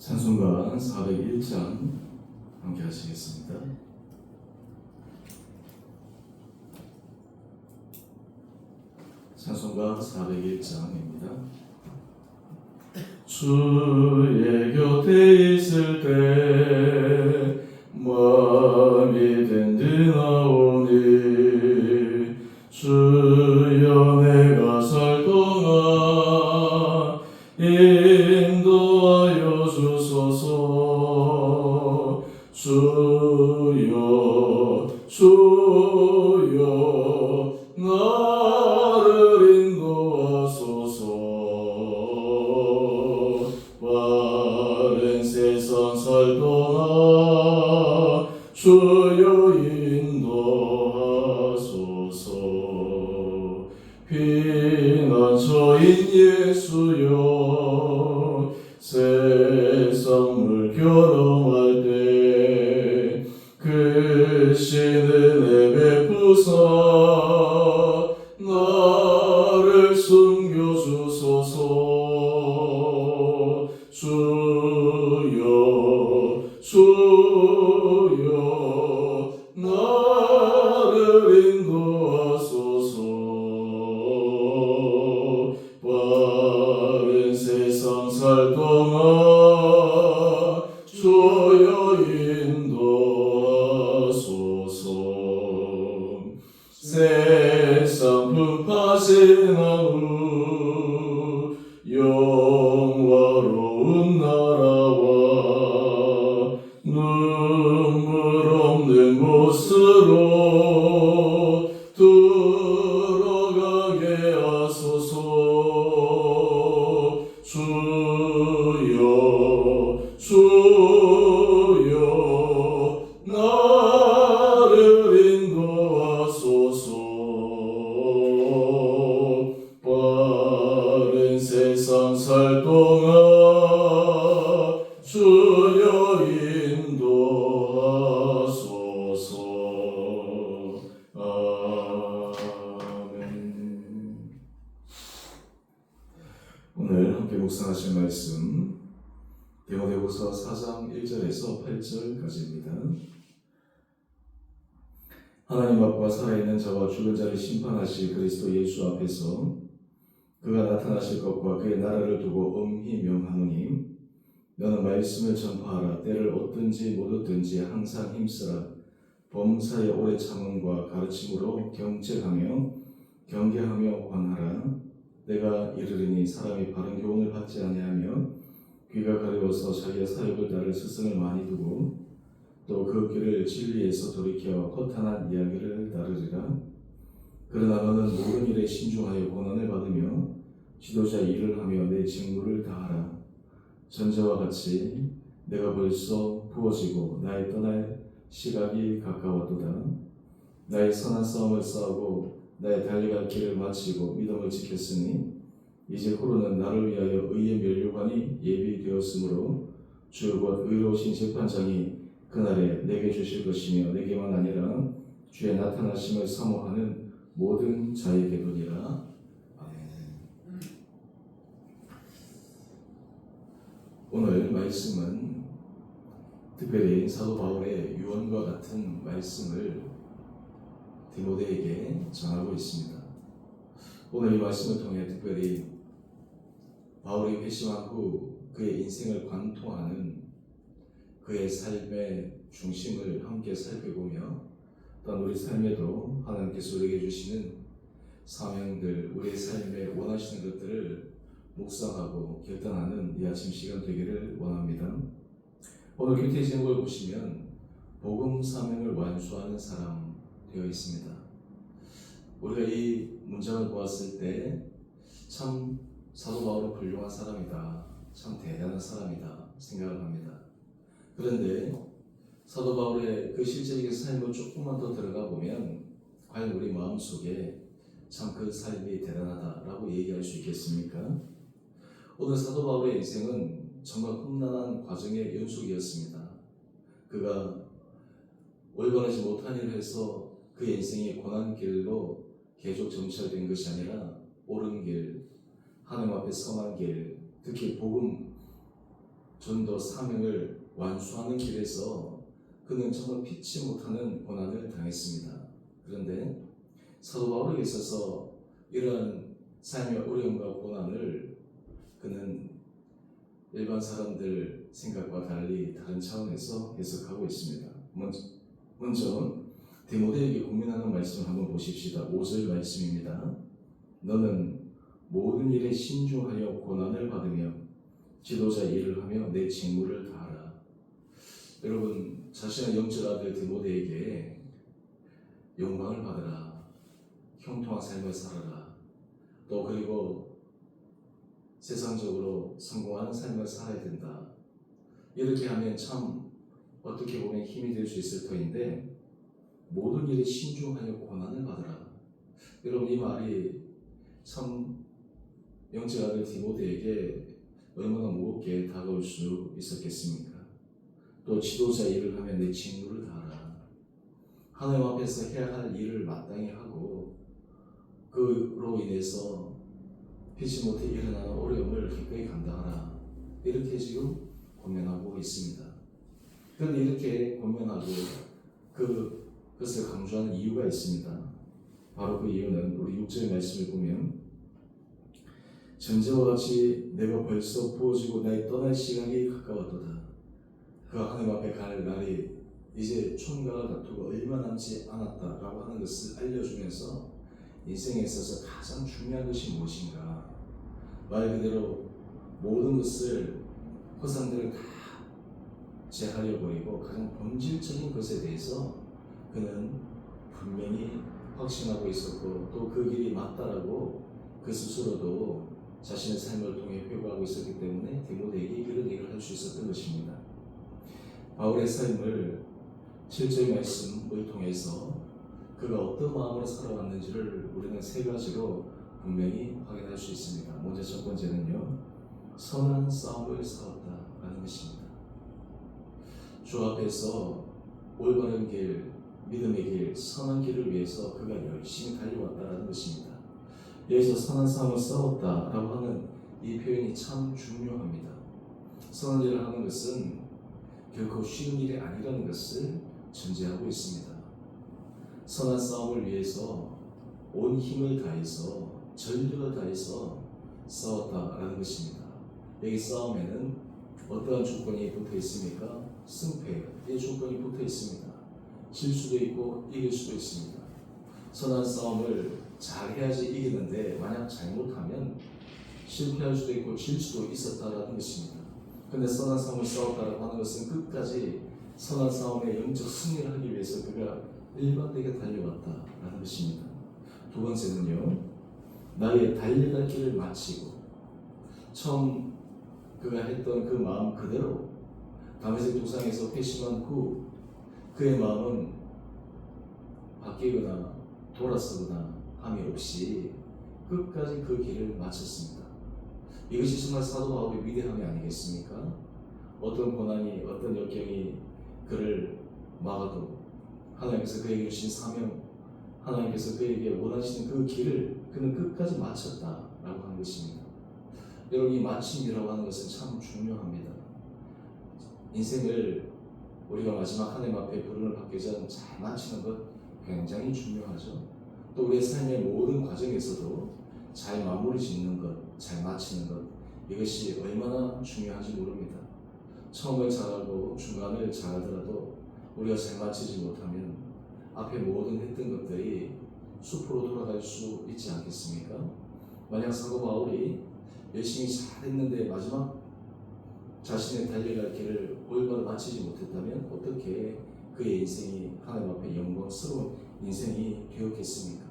찬송가 401장 함께 하시겠습니다. 찬송가 401장입니다. 주의 곁에 있을 때 마음이 든든하오니 주여 내가 살 동안 인도하여 주소서. 주여 나를 인도하소서. 빠른 세상 살 동안 주여 인도하소서. 피난처인 예수여 세상 물결험할 때 그 신은혜 베푸사 나를 숨겨주소서. 주여 나를 인도하소서. 빠른 세상 살 동안 주여 인도하소서. 세상 품파진 후 영화로운 나라와 눈물 없는 곳으로 들어가게 하소서. 주여 나를 인도하소서. 빠른 세상 살 동안 주여 인도하소서. 아멘. 오늘 함께 묵상하실 말씀 디모데후서 4장 1절에서 8절까지입니다. 하나님 앞과 살아있는 자와 죽은 자를 심판하실 그리스도 예수 앞에서 그가 나타나실 것과 그의 나라를 두고 엄히 명하노니 너는 말씀을 전파하라. 때를 얻든지 못 얻든지 항상 힘쓰라. 범사의 오래 참음과 가르침으로 경책하며 경계하며 권하라. 내가 이르리니 사람이 바른 교훈을 받지 아니하며 귀가 가려워서 자기의 사역을 따를 스승을 많이 두고 또 그 길을 진리에서 돌이켜 허탄한 이야기를 따르리라. 그러나 너는 모든 일에 신중하여 권한을 받으며 지도자 일을 하며 내 직무를 다하라. 전자와 같이 내가 벌써 부어지고 나의 떠날 시각이 가까웠도다. 나의 선한 싸움을 싸우고 나의 달려갈 길을 마치고 믿음을 지켰으니 이제 후로는 나를 위하여 의의 면류관이 예비되었으므로 주 곧 의로우신 재판장이 그날에 내게 주실 것이며 내게만 아니라 주의 나타나심을 사모하는 모든 자에게도니라. 아멘. 오늘 말씀은 특별히 사도 바울의 유언과 같은 말씀을 디모데에게 전하고 있습니다. 오늘 이 말씀을 통해 특별히 바울이 회심한 후 그의 인생을 관통하는 그의 삶의 중심을 함께 살펴보며 또한 우리 삶에도 하나님께서 우리에게 주시는 사명들, 우리의 삶에 원하시는 것들을 묵상하고 결단하는 이 아침 시간 되기를 원합니다. 오늘 곁에 제목을 보시면 복음 사명을 완수하는 사람 되어 있습니다. 우리가 이 문장을 보았을 때 참 사도 바울은 훌륭한 사람이다, 참 대단한 사람이다 생각을 합니다. 그런데 사도 바울의 그 실제적인 삶을 조금만 더 들어가 보면 과연 우리 마음속에 참 그 삶이 대단하다라고 얘기할 수 있겠습니까? 오늘 사도 바울의 인생은 정말 험난한 과정의 연속이었습니다. 그가 올바르지 못한 일을 해서 그의 인생이 고난길로 계속 정찰된 것이 아니라 옳은 길, 하나님 앞에 선한 길, 특히 복음 전도 사명을 완수하는 길에서 그는 정말 피치 못하는 고난을 당했습니다. 그런데 사도 바울에게 있어서 이러한 삶의 어려움과 고난을 그는 일반 사람들 생각과 달리 다른 차원에서 해석하고 있습니다. 먼저 디모데에게 고민하는 말씀을 한번 보십시다. 5절 말씀입니다. 너는 모든 일에 신중하여 고난을 받으며 지도자 일을 하며 내 직무를 다하라. 여러분, 자신의 영적 아들 디모데에게 영광을 받으라, 형통한 삶을 살아라, 또 그리고 세상적으로 성공하는 삶을 살아야 된다. 이렇게 하면 참 어떻게 보면 힘이 될 수 있을 터인데, 모든 일에 신중하여 고난을 받으라. 여러분, 이 말이 참 영적 아들 디모데에게 얼마나 무겁게 다가올 수 있었겠습니까? 또 지도자 일을 하면 내 직무를 다하라. 하나님 앞에서 해야 할 일을 마땅히 하고 그로 인해서 피치 못해 일어나는 어려움을 기꺼이 감당하라. 이렇게 지금 권면하고 있습니다. 그런데 이렇게 권면하고 그것을 강조하는 이유가 있습니다. 바로 그 이유는 우리 6절 말씀을 보면 전제와 같이 내가 벌써 부어지고 나의 떠날 시간이 가까웠도다. 그가 하나님 앞에 갈 날이 이제 총각을 다투고 얼마 남지 않았다라고 하는 것을 알려주면서 인생에 있어서 가장 중요한 것이 무엇인가, 말 그대로 모든 것을 허상들을 다 제하려 버리고 가장 본질적인 것에 대해서 그는 분명히 확신하고 있었고 또 그 길이 맞다라고 그 스스로도 자신의 삶을 통해 회고하고 있었기 때문에 디모데에게 이런 얘기를 할 수 있었던 것입니다. 바울의 삶을 7절 말씀을 통해서 그가 어떤 마음으로 살아왔는지를 우리는 세 가지로 분명히 확인할 수 있습니다. 먼저 첫 번째는요, 선한 싸움을 싸웠다라는 것입니다. 주 앞에서 올바른 길, 믿음의 길, 선한 길을 위해서 그가 열심히 달려왔다라는 것입니다. 여기서 선한 싸움을 싸웠다라고 하는 이 표현이 참 중요합니다. 선한 일을 하는 것은 결코 쉬운 일이 아니라는 것을 전제하고 있습니다. 선한 싸움을 위해서 온 힘을 다해서 전력을 다해서 싸웠다라는 것입니다. 여기 싸움에는 어떠한 조건이 붙어 있습니까? 승패의 조건이 붙어 있습니다. 질 수도 있고 이길 수도 있습니다. 선한 싸움을 잘 해야지 이기는데 만약 잘못하면 실패할 수도 있고 질 수도 있었다라는 것입니다. 그런데 선한 싸움을 싸웠다라고 하는 것은 끝까지 선한 싸움의 영적 승리를 하기 위해서 그가 일관되게 달려왔다라는 것입니다. 두 번째는요, 나의 달려갈 길을 마치고 처음 그가 했던 그 마음 그대로 다메섹 도상에서 회심한 후 그의 마음은 바뀌거나 돌아서거나 함이 없이 끝까지 그 길을 마쳤습니다. 이것이 정말 사도 바울의 위대함이 아니겠습니까? 어떤 고난이, 어떤 역경이 그를 막아도 하나님께서 그에게 주신 사명, 하나님께서 그에게 원하시는 그 길을 그는 끝까지 마쳤다라고 하는 것입니다. 여러분, 이 마침이라고 하는 것은 참 중요합니다. 인생을 우리가 마지막 하나님 앞에 부름을 받기 전 잘 마치는 것 굉장히 중요하죠. 또 우리의 삶의 모든 과정에서도 잘 마무리 짓는 것, 잘 마치는 것, 이것이 얼마나 중요한지 모릅니다. 처음을 잘하고 중간을 잘하더라도 우리가 잘 마치지 못하면 앞에 모든 했던 것들이 숲으로 돌아갈 수 있지 않겠습니까? 만약 사도 바울이 열심히 잘했는데 마지막 자신의 달려갈 길을 올바로 마치지 못했다면 어떻게 그의 인생이 하나님 앞에 영광스러운 인생이 되었겠습니까?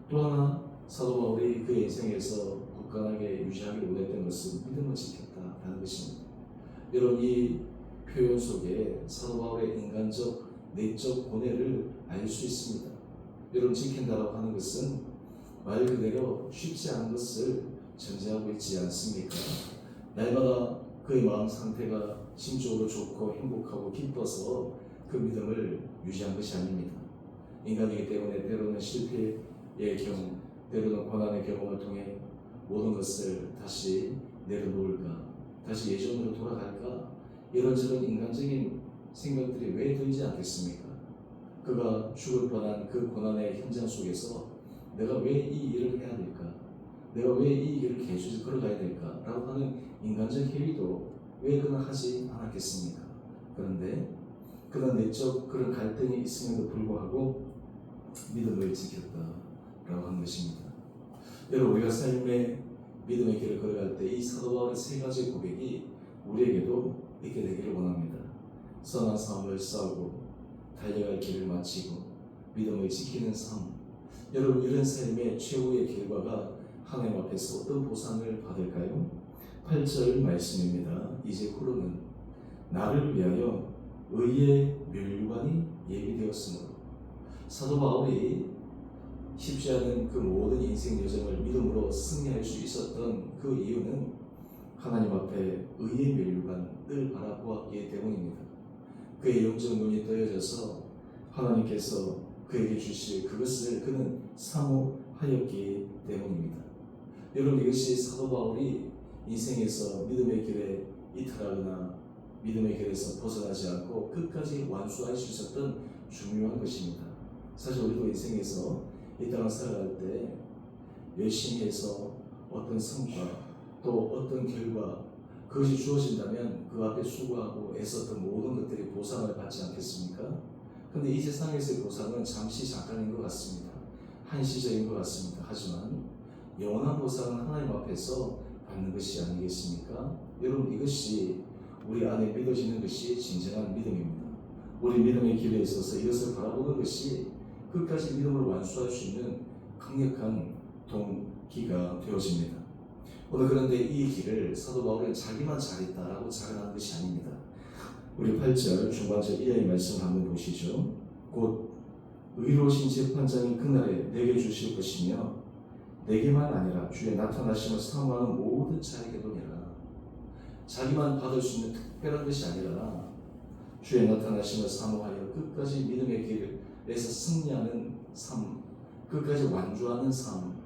또 하나 사도 바울이 그의 인생에서 굳건하게 유지하기 원했던 것은 믿음을 지켰다라는 것입니다. 여러분, 이 표현 속에 사도 바울의 인간적 내적 고뇌를 알 수 있습니다. 여러분, 지킨다라고 하는 것은 말 그대로 쉽지 않은 것을 전제하고 있지 않습니까? 날마다 그의 마음 상태가 심적으로 좋고 행복하고 기뻐서 그 믿음을 유지한 것이 아닙니다. 인간이기 때문에 때로는 실패의 경우, 때로는 고난의 경험을 통해 모든 것을 다시 내려놓을까, 다시 예전으로 돌아갈까? 이런저런 인간적인 생각들이 왜 들지 않겠습니까? 그가 죽을 뻔한 그 고난의 현장 속에서 내가 왜 이 일을 해야 될까? 내가 왜 이 길을 계속 걸어가야 될까? 라고 하는 인간적 회의도 왜 그는 하지 않았겠습니까? 그런데 그는 내적 그런 갈등이 있음에도 불구하고 믿음을 지켰다라고 하는 것입니다. 여러분, 우리가 삶의 믿음의 길을 걸어갈 때 이 사도 바울의 세 가지 고백이 우리에게도 있게 되기를 원합니다. 선한 싸움을 싸우고 달려갈 길을 마치고 믿음을 지키는 삶. 여러분, 이런 삶의 최후의 결과가 하나님 앞에서 어떤 보상을 받을까요? 8절 말씀입니다. 이제 후로는 나를 위하여 의의 멸류관이 예비되었으므로. 사도 바울이 쉽지 않은 그 모든 인생 여정을 믿음으로 승리할 수 있었던 그 이유는 하나님 앞에 의의 멸류관을 바라보았기 때문입니다. 그의 영적 눈이 떠여져서 하나님께서 그에게 주실 그것을 그는 사모하였기 때문입니다. 여러분, 이것이 사도 바울이 인생에서 믿음의 길에 이탈하거나 믿음의 길에서 벗어나지 않고 끝까지 완수할 수 있었던 중요한 것입니다. 사실 우리도 인생에서 이 땅을 살아갈 때 열심히 해서 어떤 성과 또 어떤 결과 그것이 주어진다면 그 앞에 수고하고 애썼던 모든 것들이 보상을 받지 않겠습니까? 그런데 이 세상에서의 보상은 잠깐인 것 같습니다. 한시적인 것 같습니다. 하지만 영원한 보상은 하나님 앞에서 받는 것이 아니겠습니까? 여러분, 이것이 우리 안에 믿어지는 것이 진정한 믿음입니다. 우리 믿음의 길에 있어서 이것을 바라보는 것이 끝까지 믿음을 완수할 수 있는 강력한 동기가 되어집니다. 오늘 그런데 이 길을 사도 바울은 자기만 잘했다라고 자랑하는 것이 아닙니다. 우리 8절 중반절 이하의 말씀을 한번 보시죠. 곧 의로우신 재판장이 그날에 내게 주실 것이며 내게만 아니라 주의 나타나심을 사모하는 모든 자에게도니라. 자기만 받을 수 있는 특별한 것이 아니라 주의 나타나심을 사모하여 끝까지 믿음의 길에서 승리하는 삶, 끝까지 완주하는 삶,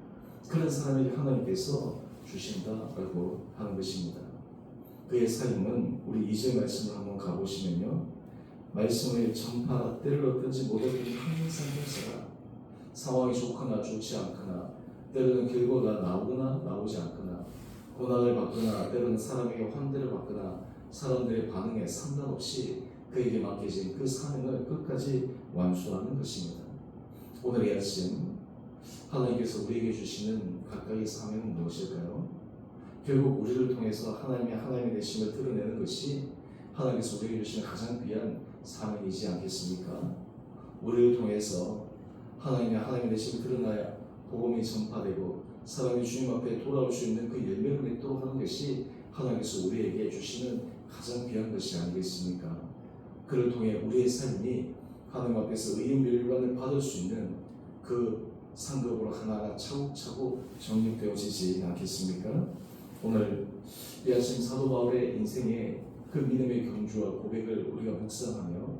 그런 사람에게 하나님께서 주신다라고 하는 것입니다. 그의 삶은 우리 2절 말씀을 한번 가보시면요, 말씀을 전파 때를 어떤지 모르겠는 항상 행사라. 상황이 좋거나 좋지 않거나 때로는 결과가 나오거나 나오지 않거나 고난을 받거나 때로는 사람에게 환대를 받거나 사람들의 반응에 상관없이 그에게 맡겨진 그 사명을 끝까지 완수하는 것입니다. 오늘 이 아침 하나님께서 우리에게 주시는 각각의 사명은 무엇일까요? 결국 우리를 통해서 하나님의 되심을 드러내는 것이 하나님께서 우리에게 주시는 가장 귀한 사명이지 않겠습니까? 우리를 통해서 하나님의 되심을 드러나야 복음이 전파되고 사람이 주님 앞에 돌아올 수 있는 그 열매를 맺도록 하는 것이 하나님께서 우리에게 주시는 가장 귀한 것이 아니겠습니까? 그를 통해 우리의 삶이 하나님 앞에서 의의 멸류관을 받을 수 있는 그 상급으로 하나하나 차곡차곡 정립되어지지 않겠습니까? 오늘 이 아침 사도 바울의 인생의 그 믿음의 경주와 고백을 우리가 묵상하며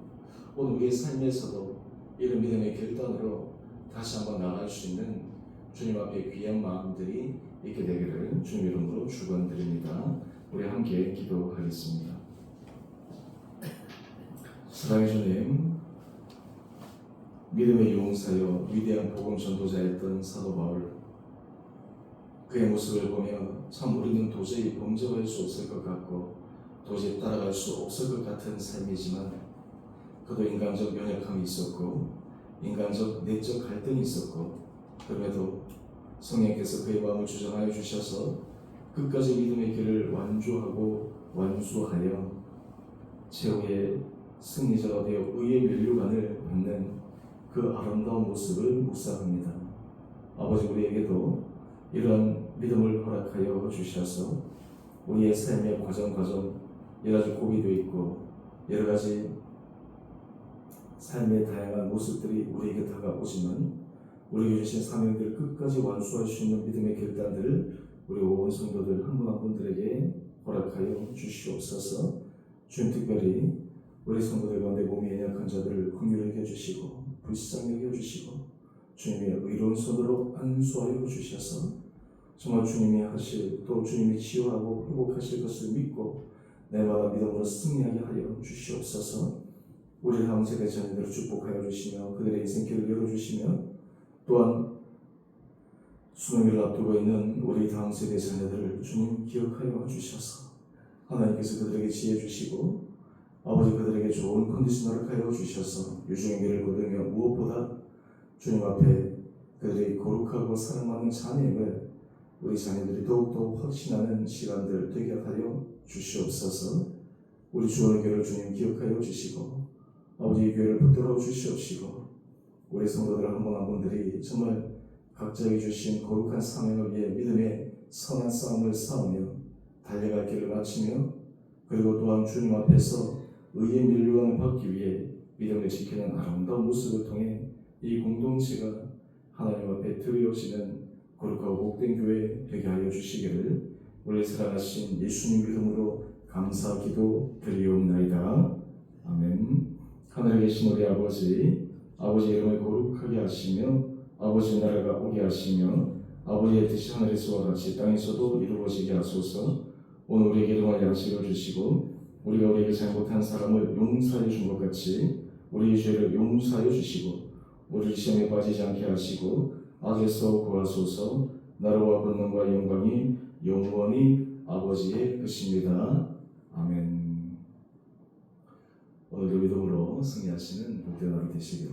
오늘 우리의 삶에서도 이런 믿음의 결단으로 다시 한번 나아갈 수 있는 주님 앞에 귀한 마음들이 있게 되기를 주님 이름으로 축원드립니다. 우리 함께 기도하겠습니다. 사랑의 주님, 믿음의 용사여 위대한 복음 전도자였던 사도 바울, 그의 모습을 보며 참 우리는 도저히 범접할 수 없을 것 같고 도저히 따라갈 수 없을 것 같은 삶이지만 그도 인간적 연약함이 있었고 인간적 내적 갈등이 있었고 그럼에도 성령께서 그의 마음을 주장하여 주셔서 끝까지 믿음의 길을 완주하고 완수하여 최후의 승리자가 되어 의의 멸류관을 받는 그 아름다운 모습을 묵상합니다. 아버지, 우리에게도 이러한 믿음을 허락하여 주셔서 우리의 삶의 과정 여러 가지 고비도 있고 여러 가지 삶의 다양한 모습들이 우리에게 다가오지만 우리에게 주신 사명들을 끝까지 완수할 수 있는 믿음의 결단들을 우리 온 성도들 한 분 한 분들에게 허락하여 주시옵소서. 주님, 특별히 우리 성도들 가운데 몸이 연약한 자들을 긍휼히 여겨주시고 불쌍히 여겨주시고 주님의 의로운 손으로 안수하여 주셔서 정말 주님이 하실, 또 주님이 치유하고 회복하실 것을 믿고 내마다 믿음으로 승리하게 하여 주시옵소서. 우리 다음 세대 자녀들을 축복하여 주시며 그들의 인생길을 열어주시며, 또한 수능을 앞두고 있는 우리 다음 세대 자녀들을 주님 기억하여 주셔서 하나님께서 그들에게 지혜 주시고 아버지 그들에게 좋은 컨디션을 하여 주셔서 유종의 길을 거두며 무엇보다 주님 앞에 그들이 거룩하고 사랑받는 자녀임을 우리 자녀들이 더욱더 확신하는 시간들 되게 하여 주시옵소서. 우리 주원의 교회를 주님 기억하여 주시고 아버지 이 교회를 붙들어 주시옵시고 우리 성도들 한 분 한 분들이 정말 각자에게 주신 거룩한 사명을 위해 믿음의 선한 싸움을 싸우며 달려갈 길을 마치며, 그리고 또한 주님 앞에서 의의 밀려감을 받기 위해 믿음을 지키는 아름다운 모습을 통해 이 공동체가 하나님 앞에 드려지는 거룩하고 복된 교회 되게 하여 주시기를 우리 사랑하신 예수님 이름으로 감사 기도 드리옵나이다. 아멘. 하늘에 계신 우리 아버지, 아버지 이름을 거룩하게 하시며 아버지 나라가 오게 하시며 아버지의 뜻이 하늘에서와 같이 땅에서도 이루어지게 하소서. 오늘 우리에게 일용할 양식을 주시고 우리가 우리에게 잘못한 사람을 용서해 준 것 같이 우리의 죄를 용서하여 주시고 우리를 시험에 빠지지 않게 하시고 악에서 구하소서. 나라와 권능과 영광이 영원히 아버지의 것입니다. 아멘. 오늘도 믿음으로 승리하시는 복된 하루 되시길